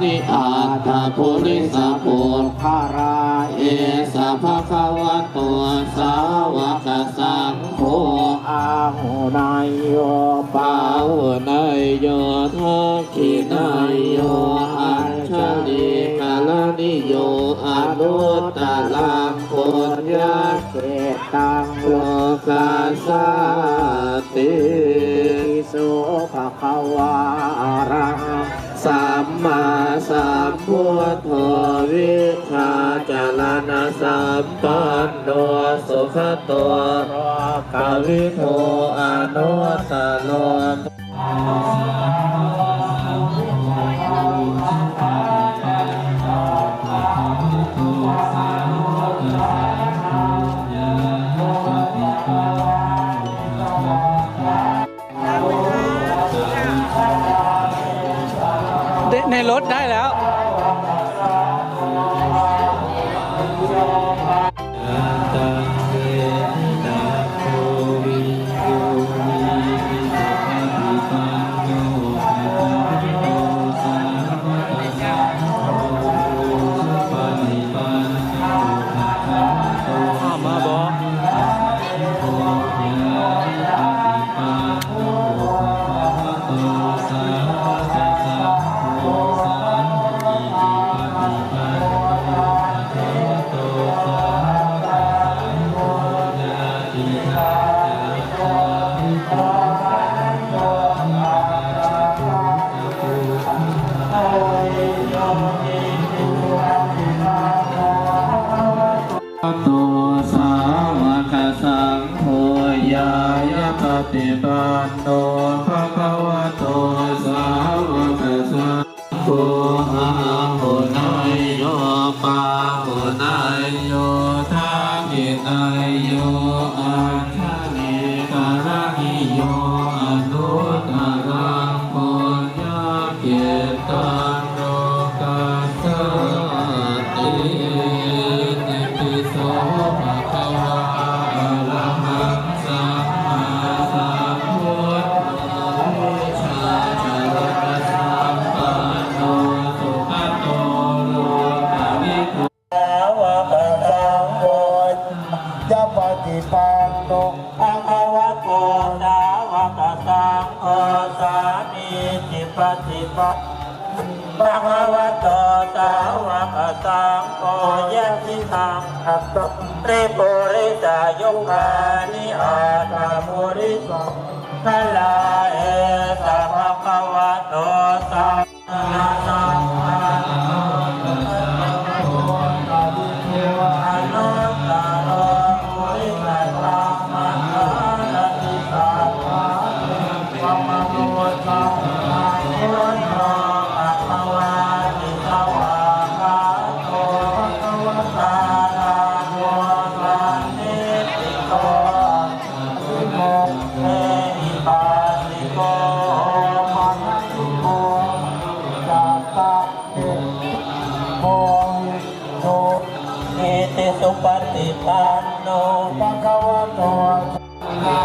นิอาตาภูริสาปุถภาราเอสะภะคะวะโตสาวกสังโฆอาหุนายโยปาหุนายโยทักขินายโยอัญชลีกาลนิโยอนุตตรังปุญญเกตังโลกาสาติสุภะคะวะอะระหังสัมมาสัมพุทโธวิชาจารณะสัมปันโนสุขโตโรกวิโทอนุตตโลในรถได้แล้วมาบอกตัวสาวกสังโฆญายะปฏิปันโนภะคะวะโตสาวกสังโฆอาหุนายโยปาหุนายโยทักขินายโยอัญชลีกาลนิโยอนุตตรังปุญญเกตังโลกาสาติโสภะคะวะอะระหังสัมมาสัมพุทโธวิชาจารณะสัมปันโนสุขโตโลกวิทูสาวกสังโฆจะปฏิปันโนภะคะวะโตสาวกสังโฆสามีจิปฏิปันภะคะวะโตสาวกสังโฆยะทิตังอัตตริปุริสายุคานิอาตาปุริสคลาเอสะภะคะวะโตสาวกสังโฆอนุตตโรปุริสตัมมังคาติสัพพะสัมมานุสัมมาพุทโธอะคะวะติสวะคาโตภะคะวะตานาโมตันติติโตวิโมกเขหิปัสสิโกปัญญิโกจัตตะเกโมหิโตอิติสุปฏิปันโนภะคะวะโตอะ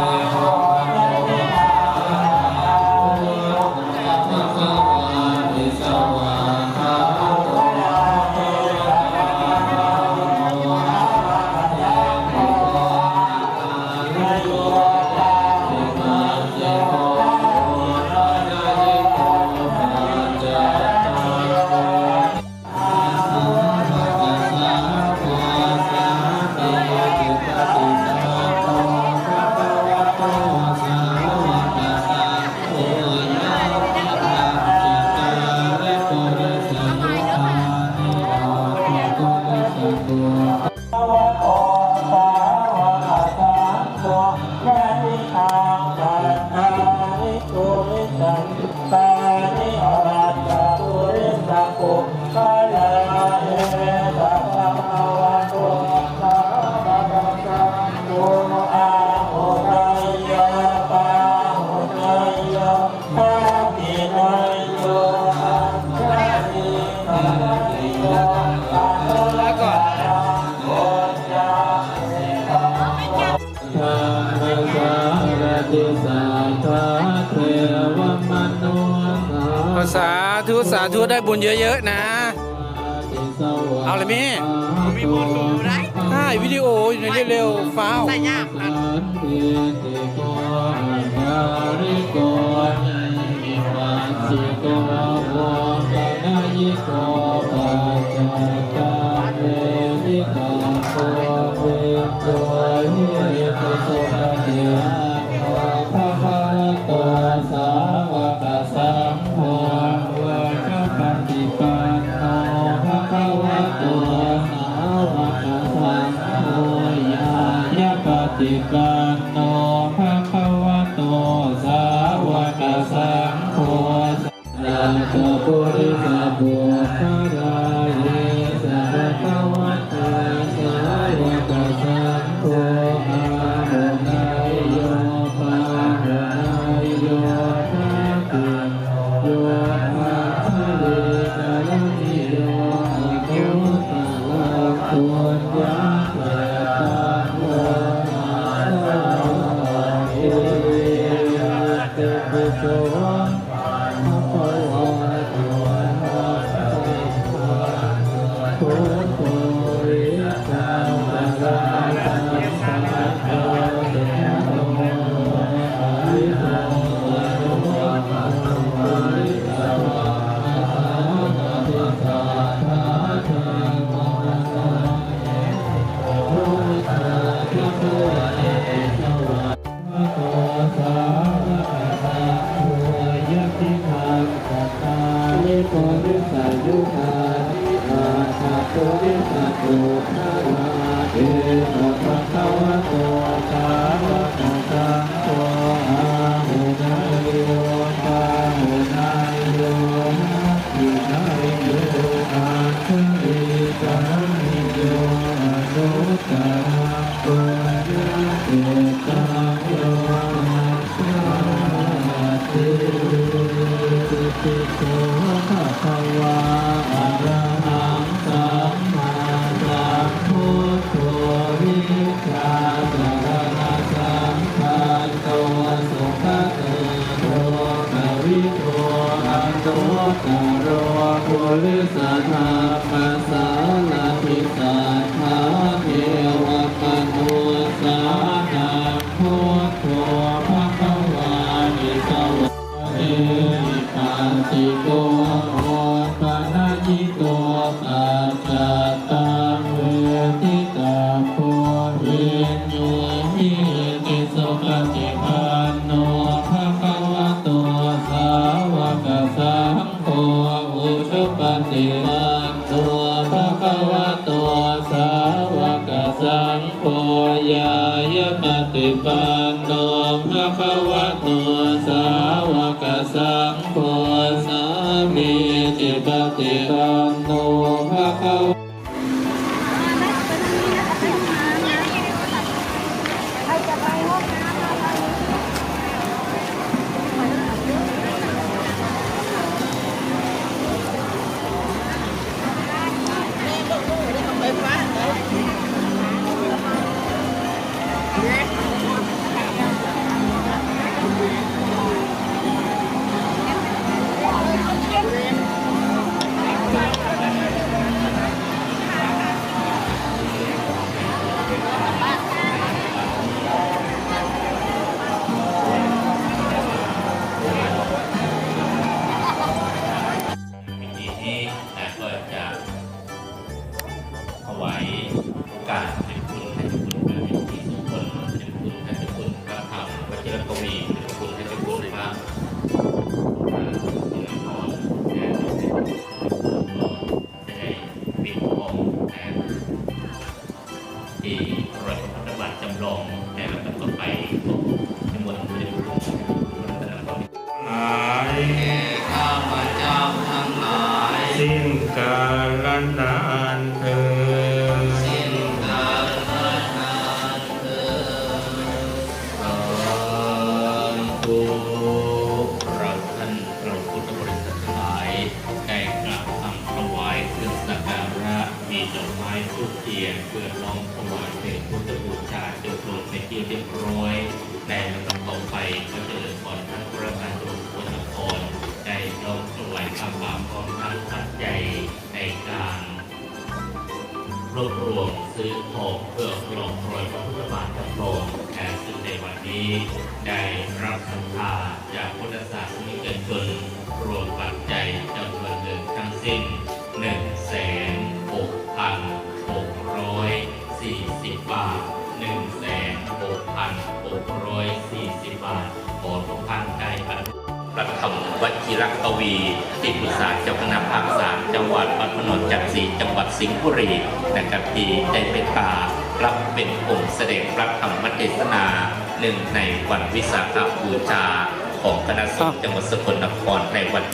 ระหะติสัทธะเทวมนุสา สาธุสาธุได้บุญเยอะๆนะ เอาเลยมี่ มีบุญอยู่ได้ ถ่ายวิดีโออยู่ในเร็วๆฟ้าว ใส่ยากอัน ติการโนภะคะวะโตสาวกสังโฆสัพพะปุริสบุคคลาเยสัพพะวะโตสาวกสังโฆอาหุนายโยปาหุนายโยภะคุโยภะคะเลกะละนิโยอะโคตะละปุญญาเตตังโม สิ้นกาลนานเธอเราท่านเราพุทธบริษัททั้งหลายได้กราบทำถวายเครื่องสักการะมีดอกไม้ทูปเทียนเพื่อน้อมถวายเป็นพุทธบูชาจนครบเป็นที่เรียบร้อยในลำดับต่อไปก็จะเริ่มก่อนท่านพระอาจารย์โดมโพธพรได้น้อมถวาย สิ้น 1,6,640 บาท 1,6,640 บาทขอทุกท่านได้พระธรรมวชิรกวีที่ปรึกษาเจ้าคณะภาค3จังหวัดพระนครจักรีจังหวัดสิงห์บุรีนะครับที่ได้ไปกราบรับเป็นองค์เสด็จพระธรรมเทศนาหนึ่งในวันวิสาขบูชาของคณะสงฆ์จังหวัดสกลนครในวัน